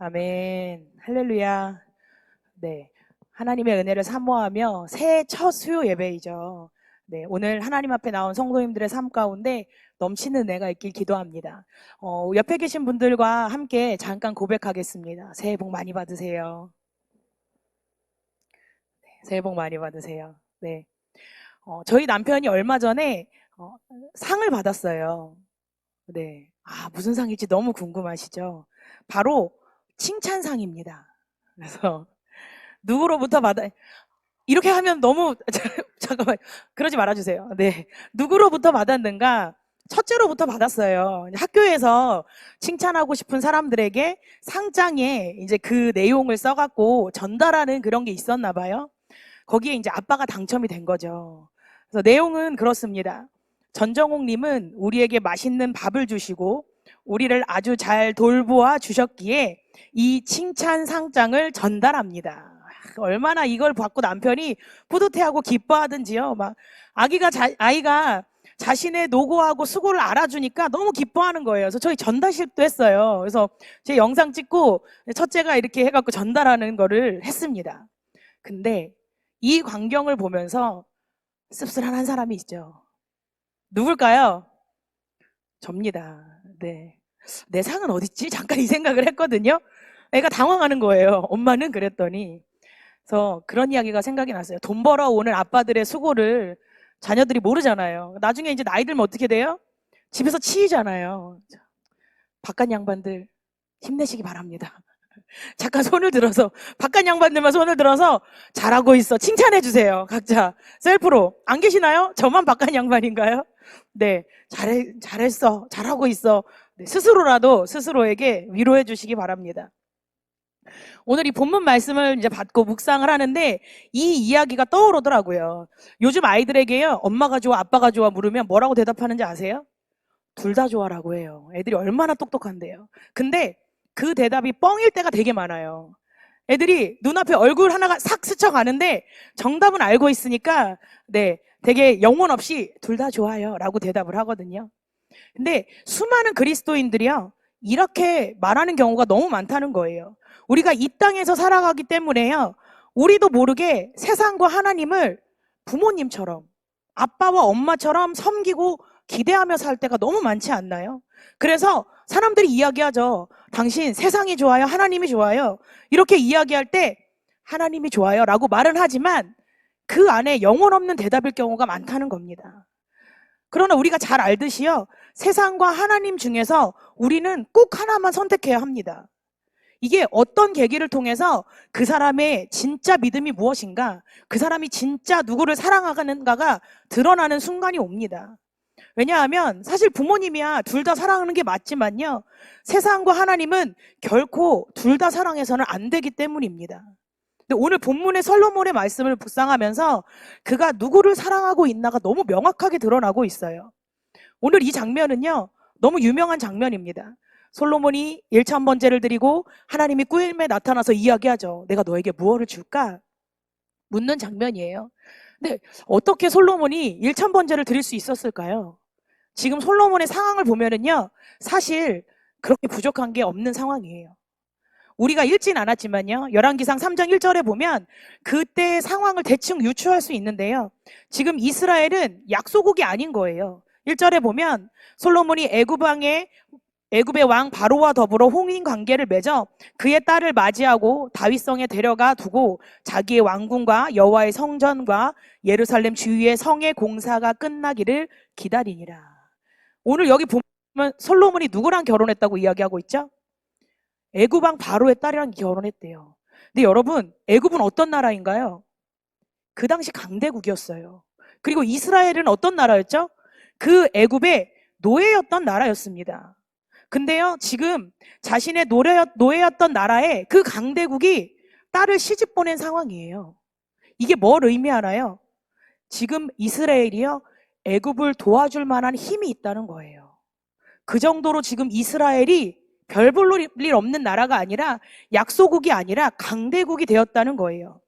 아멘. 할렐루야. 네. 하나님의 은혜를 사모하며 새해 첫 수요 예배이죠. 네. 오늘 하나님 앞에 나온 성도님들의 삶 가운데 넘치는 은혜가 있길 기도합니다. 옆에 계신 분들과 함께 잠깐 고백하겠습니다. 새해 복 많이 받으세요. 새해 복 많이 받으세요. 네. 저희 남편이 얼마 전에 상을 받았어요. 네. 무슨 상일지 너무 궁금하시죠? 바로 칭찬상입니다. 그래서 누구로부터 받아, 이렇게 하면 너무, 잠깐만, 그러지 말아주세요. 네. 누구로부터 받았는가? 첫째로부터 받았어요. 학교에서 칭찬하고 싶은 사람들에게 상장에 이제 그 내용을 써갖고 전달하는 그런 게 있었나 봐요. 거기에 이제 아빠가 당첨이 된 거죠. 그래서 내용은 그렇습니다. 전정옥님은 우리에게 맛있는 밥을 주시고 우리를 아주 잘 돌보아 주셨기에 이 칭찬 상장을 전달합니다. 얼마나 이걸 받고 남편이 뿌듯해하고 기뻐하든지요. 막 아이가 자신의 노고하고 수고를 알아주니까 너무 기뻐하는 거예요. 그래서 저희 전달식도 했어요. 그래서 제 영상 찍고 첫째가 이렇게 해갖고 전달하는 거를 했습니다. 근데 이 광경을 보면서 씁쓸한 사람이 있죠. 누굴까요? 접니다. 네. 내 상은 어딨지? 잠깐 이 생각을 했거든요. 애가 당황하는 거예요. 엄마는 그랬더니. 그래서 그런 이야기가 생각이 났어요. 돈 벌어오는 아빠들의 수고를 자녀들이 모르잖아요. 나중에 이제 나이 들면 어떻게 돼요? 집에서 치이잖아요. 바깥 양반들 힘내시기 바랍니다. 잠깐 손을 들어서, 바깥 양반들만 손을 들어서 잘하고 있어. 칭찬해 주세요. 각자 셀프로. 안 계시나요? 저만 바깥 양반인가요? 네, 잘했어. 잘하고 있어. 네, 스스로라도 스스로에게 위로해 주시기 바랍니다. 오늘 이 본문 말씀을 이제 받고 묵상을 하는데 이 이야기가 떠오르더라고요. 요즘 아이들에게요, 엄마가 좋아, 아빠가 좋아 물으면 뭐라고 대답하는지 아세요? 둘 다 좋아라고 해요. 애들이 얼마나 똑똑한데요. 근데 그 대답이 뻥일 때가 되게 많아요. 애들이 눈앞에 얼굴 하나가 싹 스쳐가는데 정답은 알고 있으니까 네, 되게 영혼 없이 둘 다 좋아요 라고 대답을 하거든요. 근데 수많은 그리스도인들이요, 이렇게 말하는 경우가 너무 많다는 거예요. 우리가 이 땅에서 살아가기 때문에요, 우리도 모르게 세상과 하나님을 부모님처럼, 아빠와 엄마처럼 섬기고 기대하며 살 때가 너무 많지 않나요? 그래서 사람들이 이야기하죠. 당신 세상이 좋아요? 하나님이 좋아요? 이렇게 이야기할 때 하나님이 좋아요 라고 말은 하지만 그 안에 영혼 없는 대답일 경우가 많다는 겁니다. 그러나 우리가 잘 알듯이요, 세상과 하나님 중에서 우리는 꼭 하나만 선택해야 합니다. 이게 어떤 계기를 통해서 그 사람의 진짜 믿음이 무엇인가, 그 사람이 진짜 누구를 사랑하는가가 드러나는 순간이 옵니다. 왜냐하면 사실 부모님이야 둘 다 사랑하는 게 맞지만요, 세상과 하나님은 결코 둘 다 사랑해서는 안 되기 때문입니다. 근데 오늘 본문의 솔로몬의 말씀을 묵상하면서 그가 누구를 사랑하고 있나가 너무 명확하게 드러나고 있어요. 오늘 이 장면은요, 너무 유명한 장면입니다. 솔로몬이 1,000번제를 드리고 하나님이 꿈에 나타나서 이야기하죠. 내가 너에게 무엇을 줄까? 묻는 장면이에요. 근데 어떻게 솔로몬이 1,000번제를 드릴 수 있었을까요? 지금 솔로몬의 상황을 보면은요, 사실 그렇게 부족한 게 없는 상황이에요. 우리가 읽진 않았지만요, 열왕기상 3장 1절에 보면 그때의 상황을 대충 유추할 수 있는데요, 지금 이스라엘은 약소국이 아닌 거예요. 1절에 보면 솔로몬이 애굽의 왕 바로와 더불어 혼인 관계를 맺어 그의 딸을 맞이하고 다윗성에 데려가 두고 자기의 왕궁과 여호와의 성전과 예루살렘 주위의 성의 공사가 끝나기를 기다리니라. 오늘 여기 보면 솔로몬이 누구랑 결혼했다고 이야기하고 있죠? 애굽 왕 바로의 딸이랑 결혼했대요. 근데 여러분, 애굽은 어떤 나라인가요? 그 당시 강대국이었어요. 그리고 이스라엘은 어떤 나라였죠? 그 애굽의 노예였던 나라였습니다. 근데요, 지금 자신의 노예였던 나라에 그 강대국이 딸을 시집 보낸 상황이에요. 이게 뭘 의미하나요? 지금 이스라엘이요, 애굽을 도와줄 만한 힘이 있다는 거예요. 그 정도로 지금 이스라엘이 별 볼 일 없는 나라가 아니라, 약소국이 아니라 강대국이 되었다는 거예요.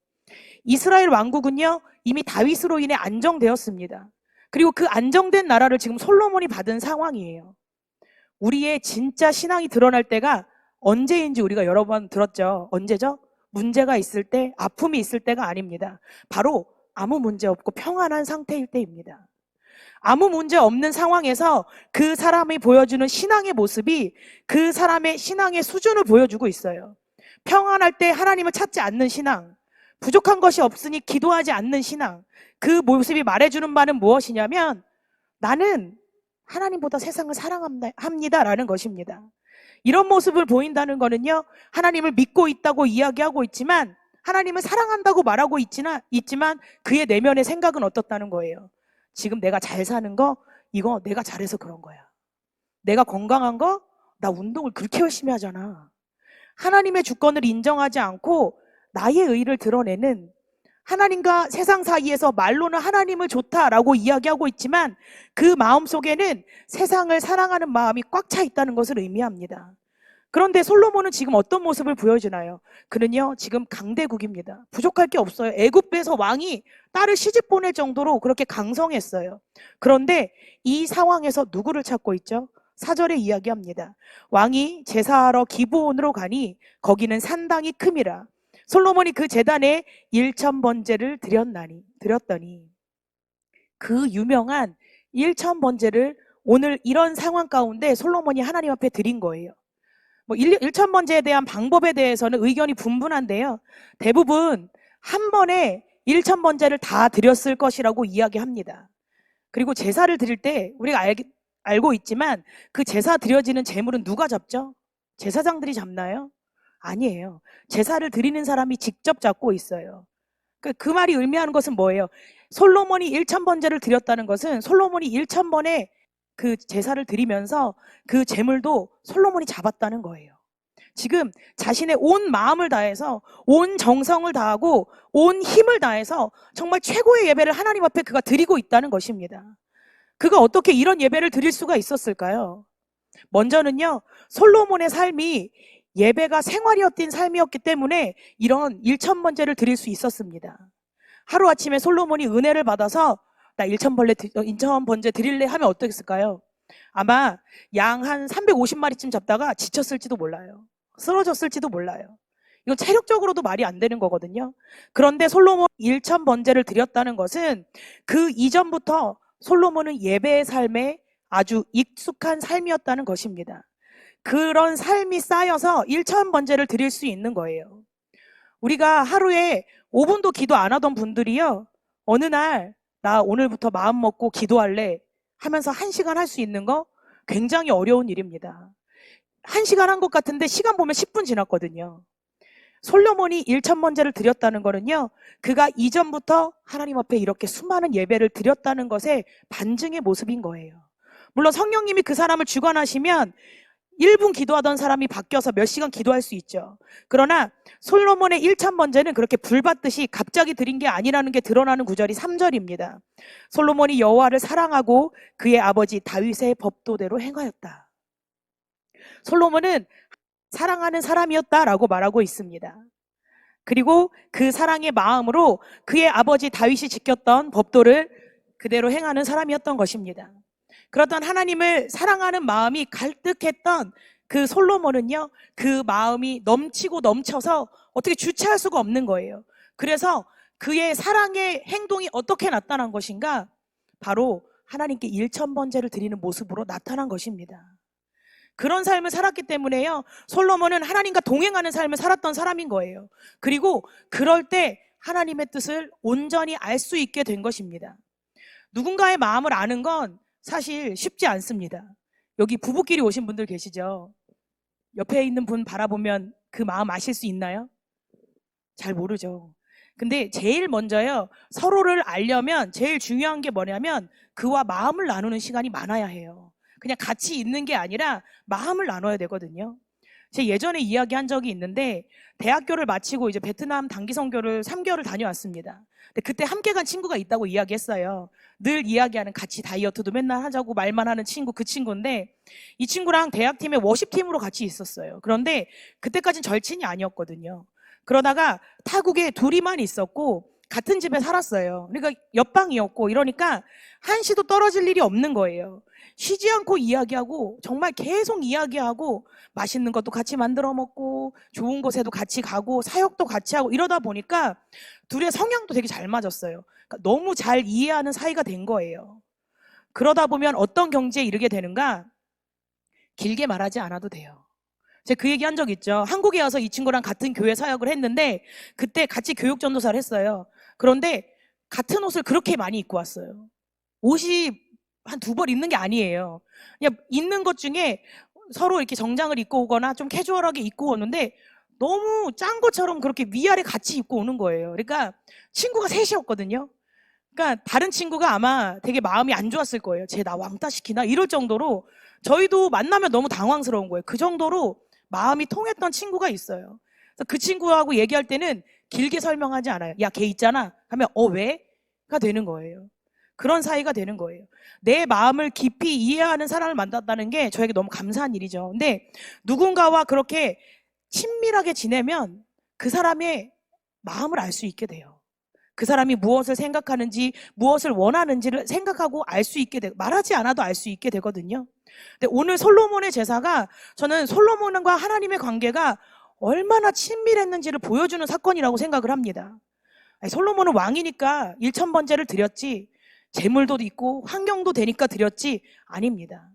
이스라엘 왕국은요, 이미 다윗으로 인해 안정되었습니다. 그리고 그 안정된 나라를 지금 솔로몬이 받은 상황이에요. 우리의 진짜 신앙이 드러날 때가 언제인지 우리가 여러 번 들었죠. 언제죠? 문제가 있을 때, 아픔이 있을 때가 아닙니다. 바로 아무 문제 없고 평안한 상태일 때입니다. 아무 문제 없는 상황에서 그 사람이 보여주는 신앙의 모습이 그 사람의 신앙의 수준을 보여주고 있어요. 평안할 때 하나님을 찾지 않는 신앙, 부족한 것이 없으니 기도하지 않는 신앙, 그 모습이 말해주는 바는 무엇이냐면 나는 하나님보다 세상을 사랑합니다라는 것입니다. 이런 모습을 보인다는 거는요, 하나님을 믿고 있다고 이야기하고 있지만 하나님을 사랑한다고 말하고 있지만 그의 내면의 생각은 어떻다는 거예요. 지금 내가 잘 사는 거 이거 내가 잘해서 그런 거야. 내가 건강한 거 나 운동을 그렇게 열심히 하잖아. 하나님의 주권을 인정하지 않고 나의 의를 드러내는, 하나님과 세상 사이에서 말로는 하나님을 좋다라고 이야기하고 있지만 그 마음속에는 세상을 사랑하는 마음이 꽉 차 있다는 것을 의미합니다. 그런데 솔로몬은 지금 어떤 모습을 보여주나요? 그는요, 지금 강대국입니다. 부족할 게 없어요. 애굽에서 왕이 딸을 시집 보낼 정도로 그렇게 강성했어요. 그런데 이 상황에서 누구를 찾고 있죠? 4절에 이야기합니다. 왕이 제사하러 기브온으로 가니 거기는 산당이 큼이라. 솔로몬이 그 제단에 1,000번제를 드렸더니 그 유명한 1,000번제를 오늘 이런 상황 가운데 솔로몬이 하나님 앞에 드린 거예요. 1,000번제에 대한 방법에 대해서는 의견이 분분한데요. 대부분 한 번에 1,000번제를 다 드렸을 것이라고 이야기합니다. 그리고 제사를 드릴 때 우리가 알고 있지만 그 제사 드려지는 제물은 누가 잡죠? 제사장들이 잡나요? 아니에요. 제사를 드리는 사람이 직접 잡고 있어요. 그 말이 의미하는 것은 뭐예요? 솔로몬이 1,000번제를 드렸다는 것은 솔로몬이 1,000번에 그 제사를 드리면서 그 제물도 솔로몬이 잡았다는 거예요. 지금 자신의 온 마음을 다해서 온 정성을 다하고 온 힘을 다해서 정말 최고의 예배를 하나님 앞에 그가 드리고 있다는 것입니다. 그가 어떻게 이런 예배를 드릴 수가 있었을까요? 먼저는요, 솔로몬의 삶이 예배가 생활이었던 삶이었기 때문에 이런 1,000번제를 드릴 수 있었습니다. 하루아침에 솔로몬이 은혜를 받아서 나 1,000번제 드릴래 하면 어떻겠을까요? 아마 양 한 350마리쯤 잡다가 지쳤을지도 몰라요. 쓰러졌을지도 몰라요. 이건 체력적으로도 말이 안 되는 거거든요. 그런데 솔로몬 1,000번제를 드렸다는 것은 그 이전부터 솔로몬은 예배의 삶에 아주 익숙한 삶이었다는 것입니다. 그런 삶이 쌓여서 1,000번제를 드릴 수 있는 거예요. 우리가 하루에 5분도 기도 안 하던 분들이요, 어느 날 나 오늘부터 마음 먹고 기도할래 하면서 1시간 할 수 있는 거 굉장히 어려운 일입니다. 1시간 한 것 같은데 시간 보면 10분 지났거든요. 솔로몬이 1,000번제를 드렸다는 거는요, 그가 이전부터 하나님 앞에 이렇게 수많은 예배를 드렸다는 것의 반증의 모습인 거예요. 물론 성령님이 그 사람을 주관하시면 1분 기도하던 사람이 바뀌어서 몇 시간 기도할 수 있죠. 그러나 솔로몬의 1,000번제는 그렇게 불받듯이 갑자기 드린 게 아니라는 게 드러나는 구절이 3절입니다. 솔로몬이 여호와를 사랑하고 그의 아버지 다윗의 법도대로 행하였다. 솔로몬은 사랑하는 사람이었다라고 말하고 있습니다. 그리고 그 사랑의 마음으로 그의 아버지 다윗이 지켰던 법도를 그대로 행하는 사람이었던 것입니다. 그렇던 하나님을 사랑하는 마음이 갈득했던 그 솔로몬은요, 그 마음이 넘치고 넘쳐서 어떻게 주체할 수가 없는 거예요. 그래서 그의 사랑의 행동이 어떻게 나타난 것인가? 바로 하나님께 1,000번제를 드리는 모습으로 나타난 것입니다. 그런 삶을 살았기 때문에요, 솔로몬은 하나님과 동행하는 삶을 살았던 사람인 거예요. 그리고 그럴 때 하나님의 뜻을 온전히 알 수 있게 된 것입니다. 누군가의 마음을 아는 건 사실 쉽지 않습니다. 여기 부부끼리 오신 분들 계시죠? 옆에 있는 분 바라보면 그 마음 아실 수 있나요? 잘 모르죠. 근데 제일 먼저요, 서로를 알려면 제일 중요한 게 뭐냐면 그와 마음을 나누는 시간이 많아야 해요. 그냥 같이 있는 게 아니라 마음을 나눠야 되거든요. 제가 예전에 이야기한 적이 있는데 대학교를 마치고 이제 베트남 단기 선교를 3개월을 다녀왔습니다. 근데 그때 함께 간 친구가 있다고 이야기했어요. 늘 이야기하는, 같이 다이어트도 맨날 하자고 말만 하는 친구, 그 친구인데 이 친구랑 대학팀의 워십팀으로 같이 있었어요. 그런데 그때까진 절친이 아니었거든요. 그러다가 타국에 둘이만 있었고 같은 집에 살았어요. 그러니까 옆방이었고 이러니까 한시도 떨어질 일이 없는 거예요. 쉬지 않고 이야기하고 정말 계속 이야기하고 맛있는 것도 같이 만들어 먹고 좋은 곳에도 같이 가고 사역도 같이 하고 이러다 보니까 둘의 성향도 되게 잘 맞았어요. 그러니까 너무 잘 이해하는 사이가 된 거예요. 그러다 보면 어떤 경지에 이르게 되는가? 길게 말하지 않아도 돼요. 제가 그 얘기 한 적 있죠. 한국에 와서 이 친구랑 같은 교회 사역을 했는데 그때 같이 교육 전도사를 했어요. 그런데 같은 옷을 그렇게 많이 입고 왔어요. 옷이 한 2벌 입는 게 아니에요. 그냥 있는 것 중에 서로 이렇게 정장을 입고 오거나 좀 캐주얼하게 입고 오는데 너무 짠 것처럼 그렇게 위아래 같이 입고 오는 거예요. 그러니까 친구가 셋이었거든요. 그러니까 다른 친구가 아마 되게 마음이 안 좋았을 거예요. 쟤 나 왕따 시키나? 이럴 정도로 저희도 만나면 너무 당황스러운 거예요. 그 정도로 마음이 통했던 친구가 있어요. 그래서 그 친구하고 얘기할 때는 길게 설명하지 않아요. 야, 걔 있잖아. 하면 왜? 가 되는 거예요. 그런 사이가 되는 거예요. 내 마음을 깊이 이해하는 사람을 만났다는 게 저에게 너무 감사한 일이죠. 근데 누군가와 그렇게 친밀하게 지내면 그 사람의 마음을 알 수 있게 돼요. 그 사람이 무엇을 생각하는지, 무엇을 원하는지를 생각하고 알 수 있게 되고, 말하지 않아도 알 수 있게 되거든요. 근데 오늘 솔로몬의 제사가 저는 솔로몬과 하나님의 관계가 얼마나 친밀했는지를 보여주는 사건이라고 생각을 합니다. 솔로몬은 왕이니까 1000번제를 드렸지, 재물도 있고 환경도 되니까 드렸지, 아닙니다.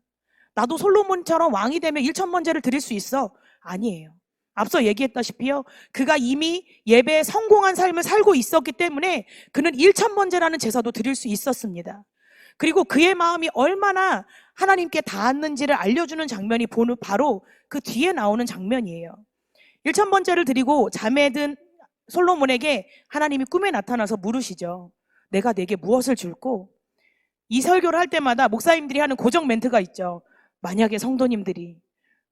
나도 솔로몬처럼 왕이 되면 1000번제를 드릴 수 있어? 아니에요. 앞서 얘기했다시피요, 그가 이미 예배에 성공한 삶을 살고 있었기 때문에 그는 1000번제라는 제사도 드릴 수 있었습니다. 그리고 그의 마음이 얼마나 하나님께 닿았는지를 알려주는 장면이 바로 그 뒤에 나오는 장면이에요. 1000번제를 드리고 잠에 든 솔로몬에게 하나님이 꿈에 나타나서 물으시죠. 내가 내게 무엇을 줄꼬? 이 설교를 할 때마다 목사님들이 하는 고정 멘트가 있죠. 만약에 성도님들이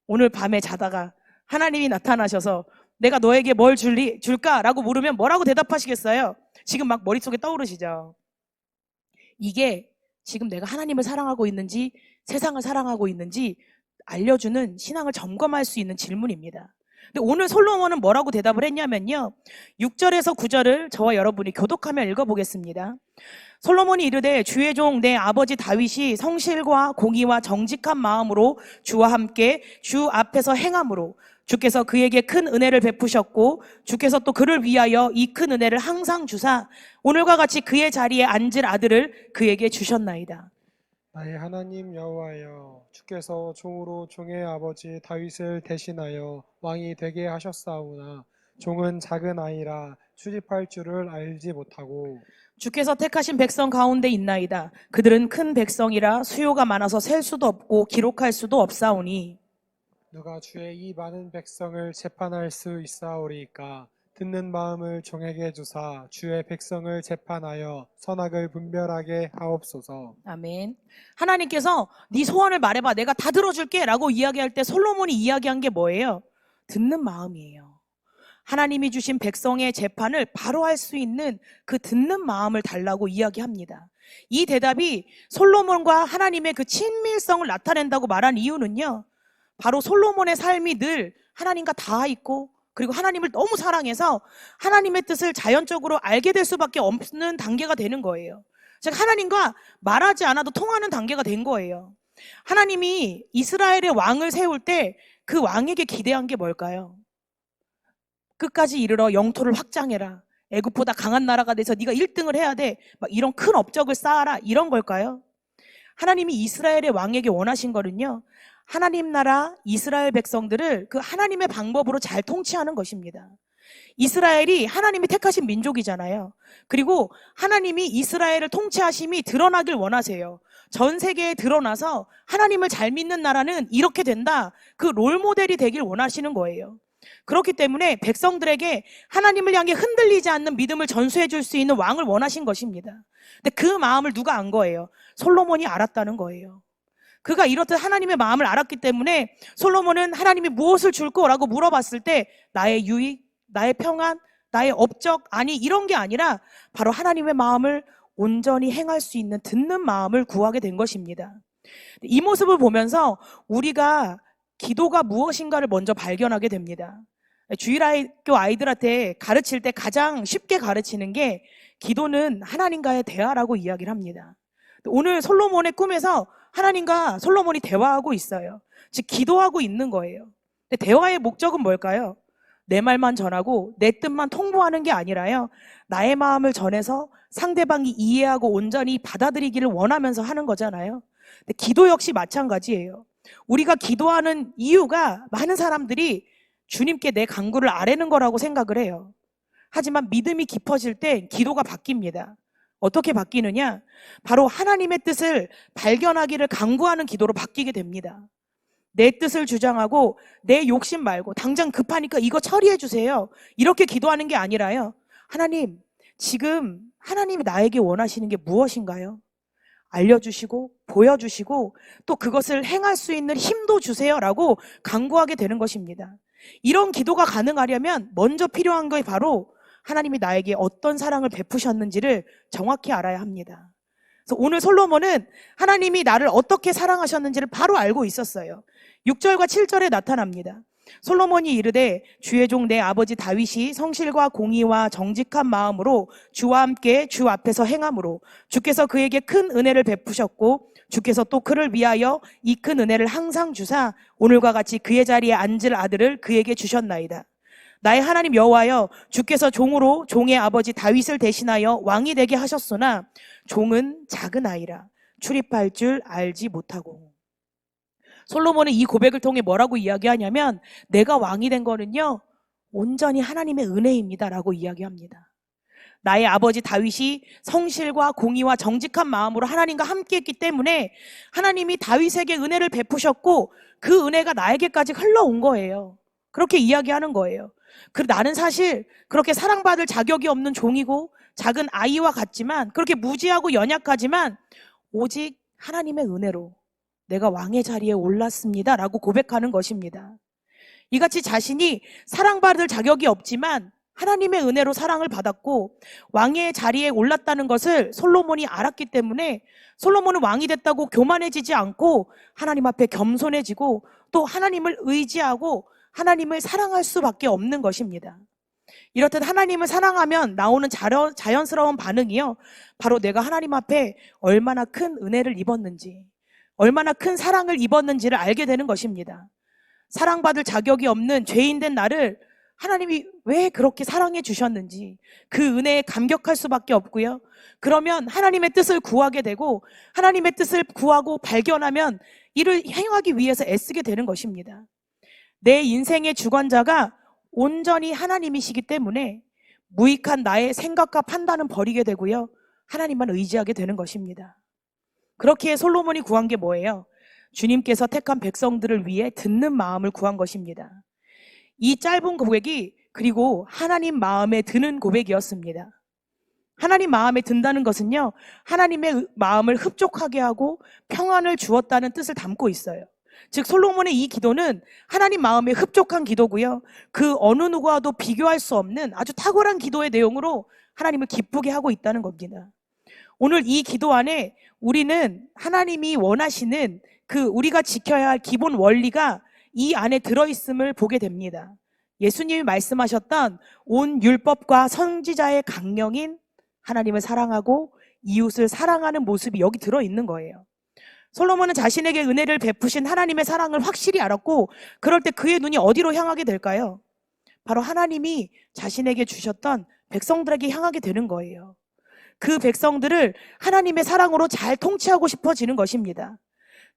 오늘 밤에 자다가 하나님이 나타나셔서 내가 너에게 뭘 줄까라고 물으면 뭐라고 대답하시겠어요? 지금 막 머릿속에 떠오르시죠? 이게 지금 내가 하나님을 사랑하고 있는지 세상을 사랑하고 있는지 알려주는, 신앙을 점검할 수 있는 질문입니다. 근데 오늘 솔로몬은 뭐라고 대답을 했냐면요, 6절에서 9절을 저와 여러분이 교독하며 읽어보겠습니다. 솔로몬이 이르되 주의 종 내 아버지 다윗이 성실과 공의와 정직한 마음으로 주와 함께 주 앞에서 행함으로 주께서 그에게 큰 은혜를 베푸셨고 주께서 또 그를 위하여 이 큰 은혜를 항상 주사 오늘과 같이 그의 자리에 앉을 아들을 그에게 주셨나이다. 나의 하나님 여호와여, 주께서 종으로 종의 아버지 다윗을 대신하여 왕이 되게 하셨사오나 종은 작은 아이라 출입할 줄을 알지 못하고 주께서 택하신 백성 가운데 있나이다. 그들은 큰 백성이라 수요가 많아서 셀 수도 없고 기록할 수도 없사오니 누가 주의 이 많은 백성을 재판할 수 있사오리이까? 듣는 마음을 종에게 주사 주의 백성을 재판하여 선악을 분별하게 하옵소서. 아멘. 하나님께서 네 소원을 말해봐, 내가 다 들어줄게 라고 이야기할 때 솔로몬이 이야기한 게 뭐예요? 듣는 마음이에요. 하나님이 주신 백성의 재판을 바로 할 수 있는 그 듣는 마음을 달라고 이야기합니다. 이 대답이 솔로몬과 하나님의 그 친밀성을 나타낸다고 말한 이유는요, 바로 솔로몬의 삶이 늘 하나님과 닿아 있고 그리고 하나님을 너무 사랑해서 하나님의 뜻을 자연적으로 알게 될 수밖에 없는 단계가 되는 거예요. 즉 하나님과 말하지 않아도 통하는 단계가 된 거예요. 하나님이 이스라엘의 왕을 세울 때 그 왕에게 기대한 게 뭘까요? 끝까지 이르러 영토를 확장해라, 애굽보다 강한 나라가 돼서 네가 1등을 해야 돼, 막 이런 큰 업적을 쌓아라, 이런 걸까요? 하나님이 이스라엘의 왕에게 원하신 거는요, 하나님 나라 이스라엘 백성들을 그 하나님의 방법으로 잘 통치하는 것입니다. 이스라엘이 하나님이 택하신 민족이잖아요. 그리고 하나님이 이스라엘을 통치하심이 드러나길 원하세요. 전 세계에 드러나서 하나님을 잘 믿는 나라는 이렇게 된다, 그 롤모델이 되길 원하시는 거예요. 그렇기 때문에 백성들에게 하나님을 향해 흔들리지 않는 믿음을 전수해 줄 수 있는 왕을 원하신 것입니다. 근데 그 마음을 누가 안 거예요? 솔로몬이 알았다는 거예요. 그가 이렇듯 하나님의 마음을 알았기 때문에 솔로몬은 하나님이 무엇을 줄 거라고 물어봤을 때 나의 유익, 나의 평안, 나의 업적, 아니 이런 게 아니라 바로 하나님의 마음을 온전히 행할 수 있는 듣는 마음을 구하게 된 것입니다. 이 모습을 보면서 우리가 기도가 무엇인가를 먼저 발견하게 됩니다. 주일학교 아이들한테 가르칠 때 가장 쉽게 가르치는 게 기도는 하나님과의 대화라고 이야기를 합니다. 오늘 솔로몬의 꿈에서 하나님과 솔로몬이 대화하고 있어요. 즉 기도하고 있는 거예요. 근데 대화의 목적은 뭘까요? 내 말만 전하고 내 뜻만 통보하는 게 아니라요, 나의 마음을 전해서 상대방이 이해하고 온전히 받아들이기를 원하면서 하는 거잖아요. 근데 기도 역시 마찬가지예요. 우리가 기도하는 이유가 많은 사람들이 주님께 내 간구를 아뢰는 거라고 생각을 해요. 하지만 믿음이 깊어질 때 기도가 바뀝니다. 어떻게 바뀌느냐? 바로 하나님의 뜻을 발견하기를 간구하는 기도로 바뀌게 됩니다. 내 뜻을 주장하고 내 욕심 말고 당장 급하니까 이거 처리해 주세요, 이렇게 기도하는 게 아니라요, 하나님, 지금 하나님이 나에게 원하시는 게 무엇인가요? 알려주시고 보여주시고 또 그것을 행할 수 있는 힘도 주세요라고 간구하게 되는 것입니다. 이런 기도가 가능하려면 먼저 필요한 게 바로 하나님이 나에게 어떤 사랑을 베푸셨는지를 정확히 알아야 합니다. 그래서 오늘 솔로몬은 하나님이 나를 어떻게 사랑하셨는지를 바로 알고 있었어요. 6절과 7절에 나타납니다. 솔로몬이 이르되 주의 종 내 아버지 다윗이 성실과 공의와 정직한 마음으로 주와 함께 주 앞에서 행함으로 주께서 그에게 큰 은혜를 베푸셨고 주께서 또 그를 위하여 이 큰 은혜를 항상 주사 오늘과 같이 그의 자리에 앉을 아들을 그에게 주셨나이다. 나의 하나님 여호와여, 주께서 종으로 종의 아버지 다윗을 대신하여 왕이 되게 하셨으나 종은 작은 아이라 출입할 줄 알지 못하고. 솔로몬은 이 고백을 통해 뭐라고 이야기하냐면, 내가 왕이 된 거는요 온전히 하나님의 은혜입니다 라고 이야기합니다. 나의 아버지 다윗이 성실과 공의와 정직한 마음으로 하나님과 함께했기 때문에 하나님이 다윗에게 은혜를 베푸셨고 그 은혜가 나에게까지 흘러온 거예요. 그렇게 이야기하는 거예요. 나는 사실 그렇게 사랑받을 자격이 없는 종이고 작은 아이와 같지만, 그렇게 무지하고 연약하지만 오직 하나님의 은혜로 내가 왕의 자리에 올랐습니다 라고 고백하는 것입니다. 이같이 자신이 사랑받을 자격이 없지만 하나님의 은혜로 사랑을 받았고 왕의 자리에 올랐다는 것을 솔로몬이 알았기 때문에 솔로몬은 왕이 됐다고 교만해지지 않고 하나님 앞에 겸손해지고 또 하나님을 의지하고 하나님을 사랑할 수밖에 없는 것입니다. 이렇듯 하나님을 사랑하면 나오는 자연스러운 반응이요, 바로 내가 하나님 앞에 얼마나 큰 은혜를 입었는지, 얼마나 큰 사랑을 입었는지를 알게 되는 것입니다. 사랑받을 자격이 없는 죄인 된 나를 하나님이 왜 그렇게 사랑해 주셨는지 그 은혜에 감격할 수밖에 없고요. 그러면 하나님의 뜻을 구하게 되고 하나님의 뜻을 구하고 발견하면 이를 행하기 위해서 애쓰게 되는 것입니다. 내 인생의 주관자가 온전히 하나님이시기 때문에 무익한 나의 생각과 판단은 버리게 되고요, 하나님만 의지하게 되는 것입니다. 그렇게 솔로몬이 구한 게 뭐예요? 주님께서 택한 백성들을 위해 듣는 마음을 구한 것입니다. 이 짧은 고백이 그리고 하나님 마음에 드는 고백이었습니다. 하나님 마음에 든다는 것은요, 하나님의 마음을 흡족하게 하고 평안을 주었다는 뜻을 담고 있어요. 즉 솔로몬의 이 기도는 하나님 마음에 흡족한 기도고요, 그 어느 누구와도 비교할 수 없는 아주 탁월한 기도의 내용으로 하나님을 기쁘게 하고 있다는 겁니다. 오늘 이 기도 안에 우리는 하나님이 원하시는 그 우리가 지켜야 할 기본 원리가 이 안에 들어있음을 보게 됩니다. 예수님이 말씀하셨던 온 율법과 선지자의 강령인 하나님을 사랑하고 이웃을 사랑하는 모습이 여기 들어있는 거예요. 솔로몬은 자신에게 은혜를 베푸신 하나님의 사랑을 확실히 알았고, 그럴 때 그의 눈이 어디로 향하게 될까요? 바로 하나님이 자신에게 주셨던 백성들에게 향하게 되는 거예요. 그 백성들을 하나님의 사랑으로 잘 통치하고 싶어지는 것입니다.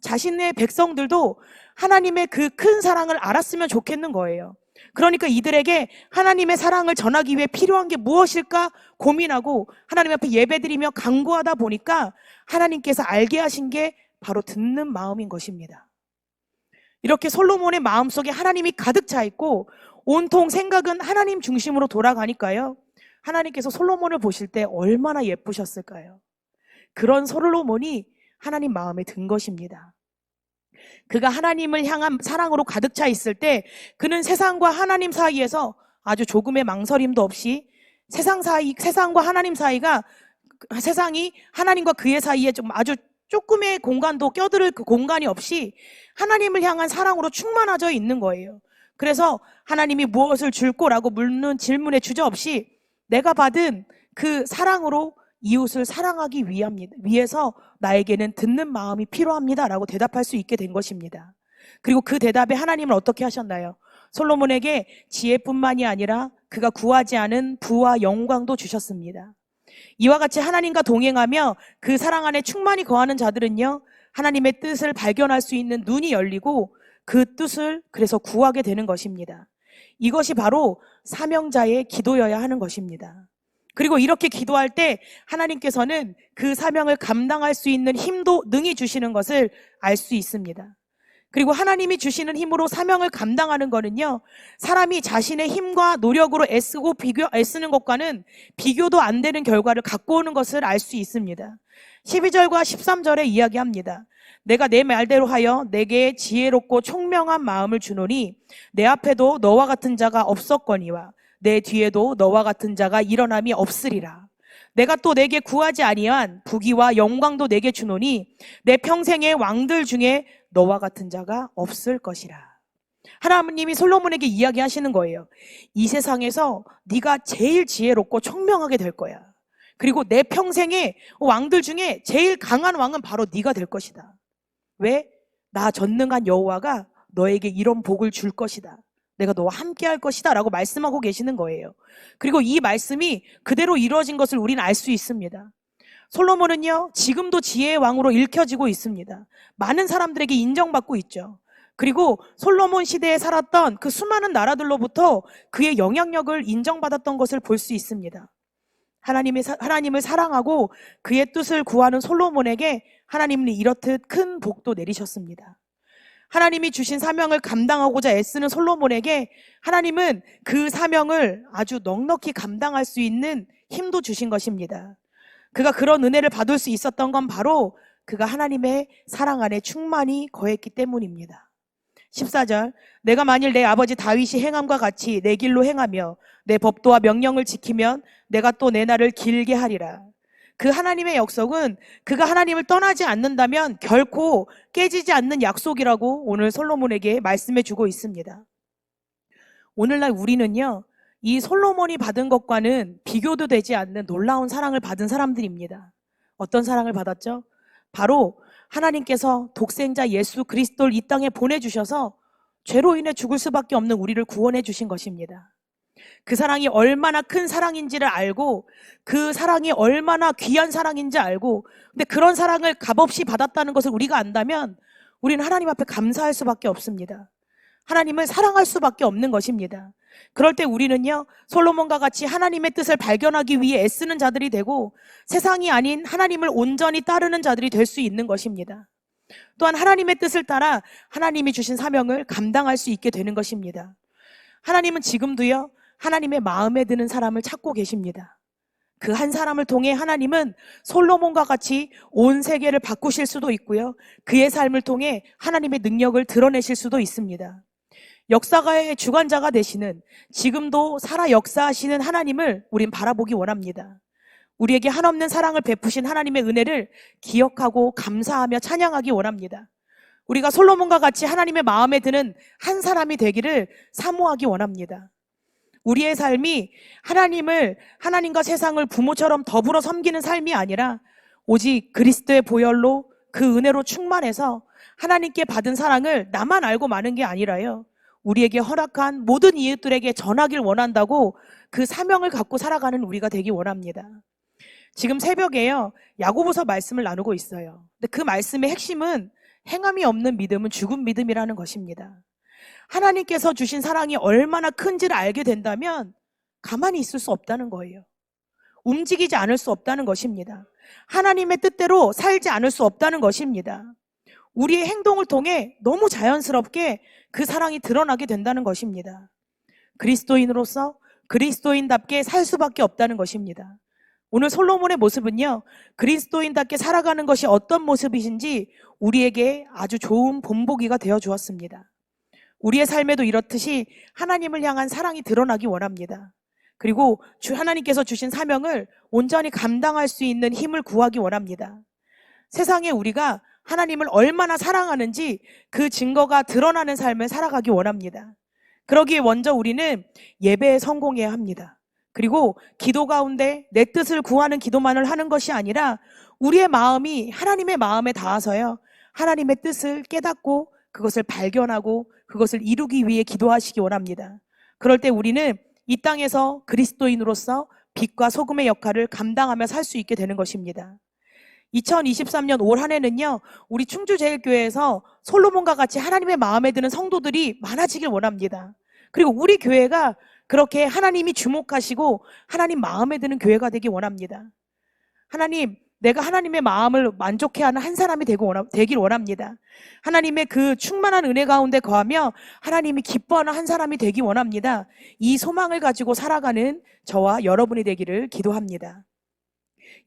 자신의 백성들도 하나님의 그 큰 사랑을 알았으면 좋겠는 거예요. 그러니까 이들에게 하나님의 사랑을 전하기 위해 필요한 게 무엇일까 고민하고 하나님 앞에 예배드리며 간구하다 보니까 하나님께서 알게 하신 게 바로 듣는 마음인 것입니다. 이렇게 솔로몬의 마음속에 하나님이 가득 차 있고 온통 생각은 하나님 중심으로 돌아가니까요, 하나님께서 솔로몬을 보실 때 얼마나 예쁘셨을까요? 그런 솔로몬이 하나님 마음에 든 것입니다. 그가 하나님을 향한 사랑으로 가득 차 있을 때 그는 세상과 하나님 사이에서 아주 조금의 망설임도 없이 세상과 하나님 사이가, 세상이 하나님과 그의 사이에 좀 아주 조금의 공간도 껴들을 그 공간이 없이 하나님을 향한 사랑으로 충만해져 있는 거예요. 그래서 하나님이 무엇을 줄 거라고 묻는 질문에 주저없이 내가 받은 그 사랑으로 이웃을 사랑하기 위해서 나에게는 듣는 마음이 필요합니다라고 대답할 수 있게 된 것입니다. 그리고 그 대답에 하나님은 어떻게 하셨나요? 솔로몬에게 지혜뿐만이 아니라 그가 구하지 않은 부와 영광도 주셨습니다. 이와 같이 하나님과 동행하며 그 사랑 안에 충만히 거하는 자들은요, 하나님의 뜻을 발견할 수 있는 눈이 열리고 그 뜻을 그래서 구하게 되는 것입니다. 이것이 바로 사명자의 기도여야 하는 것입니다. 그리고 이렇게 기도할 때 하나님께서는 그 사명을 감당할 수 있는 힘도 능히 주시는 것을 알 수 있습니다. 그리고 하나님이 주시는 힘으로 사명을 감당하는 거는요, 사람이 자신의 힘과 노력으로 애쓰는 것과는 비교도 안 되는 결과를 갖고 오는 것을 알 수 있습니다. 12절과 13절에 이야기합니다. 내가 내 말대로 하여 내게 지혜롭고 총명한 마음을 주노니 내 앞에도 너와 같은 자가 없었거니와 내 뒤에도 너와 같은 자가 일어남이 없으리라. 내가 또 내게 구하지 아니한 부귀와 영광도 내게 주노니 내 평생의 왕들 중에 너와 같은 자가 없을 것이라. 하나님이 솔로몬에게 이야기하시는 거예요. 이 세상에서 네가 제일 지혜롭고 총명하게 될 거야. 그리고 내 평생의 왕들 중에 제일 강한 왕은 바로 네가 될 것이다. 왜? 나 전능한 여호와가 너에게 이런 복을 줄 것이다. 내가 너와 함께 할 것이다 라고 말씀하고 계시는 거예요. 그리고 이 말씀이 그대로 이루어진 것을 우리는 알 수 있습니다. 솔로몬은요, 지금도 지혜의 왕으로 읽혀지고 있습니다. 많은 사람들에게 인정받고 있죠. 그리고 솔로몬 시대에 살았던 그 수많은 나라들로부터 그의 영향력을 인정받았던 것을 볼 수 있습니다. 하나님을 사랑하고 그의 뜻을 구하는 솔로몬에게 하나님은 이렇듯 큰 복도 내리셨습니다. 하나님이 주신 사명을 감당하고자 애쓰는 솔로몬에게 하나님은 그 사명을 아주 넉넉히 감당할 수 있는 힘도 주신 것입니다. 그가 그런 은혜를 받을 수 있었던 건 바로 그가 하나님의 사랑 안에 충만히 거했기 때문입니다. 14절, 내가 만일 내 아버지 다윗이 행함과 같이 내 길로 행하며 내 법도와 명령을 지키면 내가 또 내 날을 길게 하리라. 그 하나님의 약속은 그가 하나님을 떠나지 않는다면 결코 깨지지 않는 약속이라고 오늘 솔로몬에게 말씀해 주고 있습니다. 오늘날 우리는요, 이 솔로몬이 받은 것과는 비교도 되지 않는 놀라운 사랑을 받은 사람들입니다. 어떤 사랑을 받았죠? 바로 하나님께서 독생자 예수 그리스도를 이 땅에 보내주셔서 죄로 인해 죽을 수밖에 없는 우리를 구원해 주신 것입니다. 그 사랑이 얼마나 큰 사랑인지를 알고 그 사랑이 얼마나 귀한 사랑인지 알고, 근데 그런 사랑을 값없이 받았다는 것을 우리가 안다면 우리는 하나님 앞에 감사할 수밖에 없습니다. 하나님을 사랑할 수밖에 없는 것입니다. 그럴 때 우리는요, 솔로몬과 같이 하나님의 뜻을 발견하기 위해 애쓰는 자들이 되고 세상이 아닌 하나님을 온전히 따르는 자들이 될 수 있는 것입니다. 또한 하나님의 뜻을 따라 하나님이 주신 사명을 감당할 수 있게 되는 것입니다. 하나님은 지금도요, 하나님의 마음에 드는 사람을 찾고 계십니다. 그 한 사람을 통해 하나님은 솔로몬과 같이 온 세계를 바꾸실 수도 있고요, 그의 삶을 통해 하나님의 능력을 드러내실 수도 있습니다. 역사가의 주관자가 되시는, 지금도 살아 역사하시는 하나님을 우린 바라보기 원합니다. 우리에게 한없는 사랑을 베푸신 하나님의 은혜를 기억하고 감사하며 찬양하기 원합니다. 우리가 솔로몬과 같이 하나님의 마음에 드는 한 사람이 되기를 사모하기 원합니다. 우리의 삶이 하나님과 세상을 부모처럼 더불어 섬기는 삶이 아니라 오직 그리스도의 보혈로 그 은혜로 충만해서 하나님께 받은 사랑을 나만 알고 마는 게 아니라요, 우리에게 허락한 모든 이웃들에게 전하길 원한다고 그 사명을 갖고 살아가는 우리가 되기 원합니다. 지금 새벽에요, 야고보서 말씀을 나누고 있어요. 근데 그 말씀의 핵심은 행함이 없는 믿음은 죽은 믿음이라는 것입니다. 하나님께서 주신 사랑이 얼마나 큰지를 알게 된다면 가만히 있을 수 없다는 거예요. 움직이지 않을 수 없다는 것입니다. 하나님의 뜻대로 살지 않을 수 없다는 것입니다. 우리의 행동을 통해 너무 자연스럽게 그 사랑이 드러나게 된다는 것입니다. 그리스도인으로서 그리스도인답게 살 수밖에 없다는 것입니다. 오늘 솔로몬의 모습은요, 그리스도인답게 살아가는 것이 어떤 모습이신지 우리에게 아주 좋은 본보기가 되어 주었습니다. 우리의 삶에도 이렇듯이 하나님을 향한 사랑이 드러나기 원합니다. 그리고 하나님께서 주신 사명을 온전히 감당할 수 있는 힘을 구하기 원합니다. 세상에 우리가 하나님을 얼마나 사랑하는지 그 증거가 드러나는 삶을 살아가기 원합니다. 그러기에 먼저 우리는 예배에 성공해야 합니다. 그리고 기도 가운데 내 뜻을 구하는 기도만을 하는 것이 아니라 우리의 마음이 하나님의 마음에 닿아서요. 하나님의 뜻을 깨닫고 그것을 발견하고 그것을 이루기 위해 기도하시기 원합니다. 그럴 때 우리는 이 땅에서 그리스도인으로서 빛과 소금의 역할을 감당하며 살 수 있게 되는 것입니다. 2023년 올 한 해는요, 우리 충주제일교회에서 솔로몬과 같이 하나님의 마음에 드는 성도들이 많아지길 원합니다. 그리고 우리 교회가 그렇게 하나님이 주목하시고 하나님 마음에 드는 교회가 되기 원합니다. 하나님, 내가 하나님의 마음을 만족해하는 한 사람이 되길 원합니다. 하나님의 그 충만한 은혜 가운데 거하며 하나님이 기뻐하는 한 사람이 되기 원합니다. 이 소망을 가지고 살아가는 저와 여러분이 되기를 기도합니다.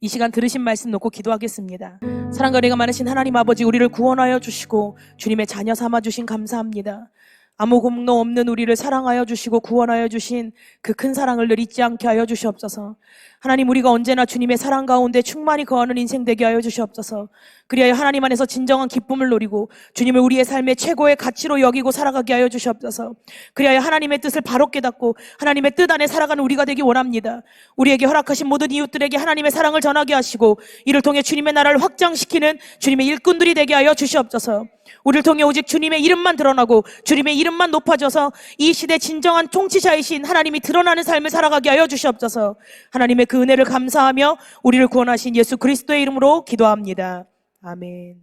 이 시간 들으신 말씀 놓고 기도하겠습니다. 사랑과 은혜가 많으신 하나님 아버지, 우리를 구원하여 주시고 주님의 자녀 삼아 주신 감사합니다. 아무 공로 없는 우리를 사랑하여 주시고 구원하여 주신 그 큰 사랑을 늘 잊지 않게 하여 주시옵소서. 하나님, 우리가 언제나 주님의 사랑 가운데 충만히 거하는 인생 되게 하여 주시옵소서. 그리하여 하나님 안에서 진정한 기쁨을 누리고 주님을 우리의 삶의 최고의 가치로 여기고 살아가게 하여 주시옵소서. 그리하여 하나님의 뜻을 바로 깨닫고 하나님의 뜻 안에 살아가는 우리가 되기 원합니다. 우리에게 허락하신 모든 이웃들에게 하나님의 사랑을 전하게 하시고 이를 통해 주님의 나라를 확장시키는 주님의 일꾼들이 되게 하여 주시옵소서. 우리를 통해 오직 주님의 이름만 드러나고 주님의 이름만 높아져서 이 시대 진정한 통치자이신 하나님이 드러나는 삶을 살아가게 하여 주시옵소서. 하나님의 그 은혜를 감사하며 우리를 구원하신 예수 그리스도의 이름으로 기도합니다. 아멘.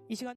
이 시간